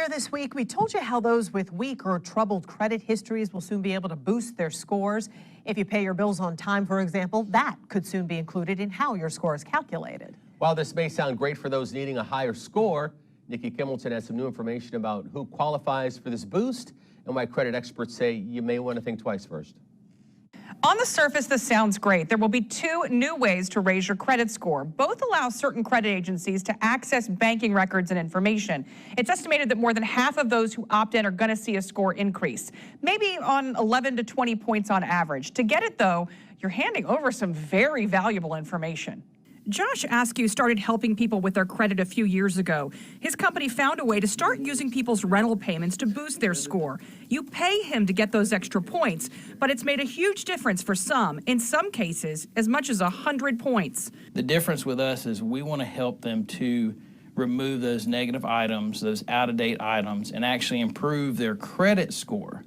Earlier this week, we told you how those with weak or troubled credit histories will soon be able to boost their scores. If you pay your bills on time, for example, that could soon be included in how your score is calculated. While this may sound great for those needing a higher score, Nikki Kimmelton has some new information about who qualifies for this boost and why credit experts say you may want to think twice first. On the surface, this sounds great. There will be two new ways to raise your credit score. Both allow certain credit agencies to access banking records and information. It's estimated that more than half of those who opt in are going to see a score increase, maybe on 11 to 20 points on average. To get it, though, you're handing over some very valuable information. Josh Askew started helping people with their credit a few years ago. His company found a way to start using people's rental payments to boost their score. You pay him to get those extra points, but it's made a huge difference for some, in some cases, as much as 100 points. The difference with us is we want to help them to remove those negative items, those out-of-date items, and actually improve their credit score.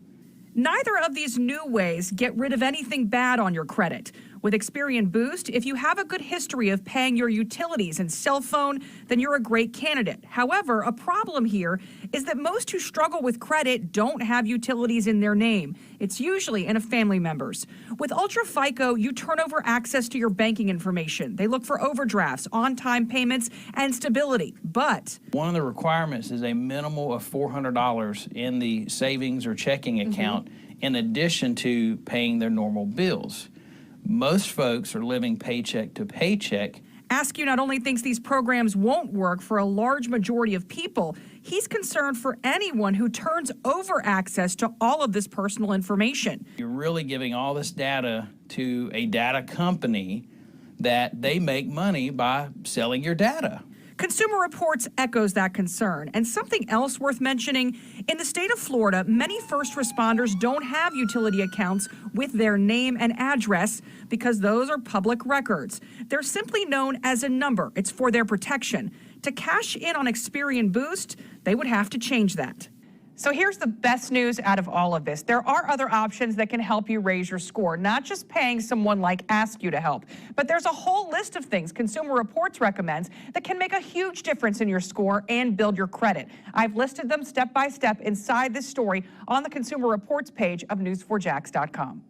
Neither of these new ways get rid of anything bad on your credit. With Experian Boost, if you have a good history of paying your utilities and cell phone, then you're a great candidate. However, a problem here is that most who struggle with credit don't have utilities in their name. It's usually in a family member's. With Ultra FICO, you turn over access to your banking information. They look for overdrafts, on-time payments, and stability. But one of the requirements is a minimal of $400 in the savings or checking account in addition to paying their normal bills. Most folks are living paycheck to paycheck. Askew not only thinks these programs won't work for a large majority of people, he's concerned for anyone who turns over access to all of this personal information. You're really giving all this data to a data company that they make money by selling your data. Consumer Reports echoes that concern. And something else worth mentioning, in the state of Florida, many first responders don't have utility accounts with their name and address because those are public records. They're simply known as a number. It's for their protection. To cash in on Experian Boost, they would have to change that. So here's the best news out of all of this. There are other options that can help you raise your score, not just paying someone like Askew to help, but there's a whole list of things Consumer Reports recommends that can make a huge difference in your score and build your credit. I've listed them step by step inside this story on the Consumer Reports page of news4jax.com.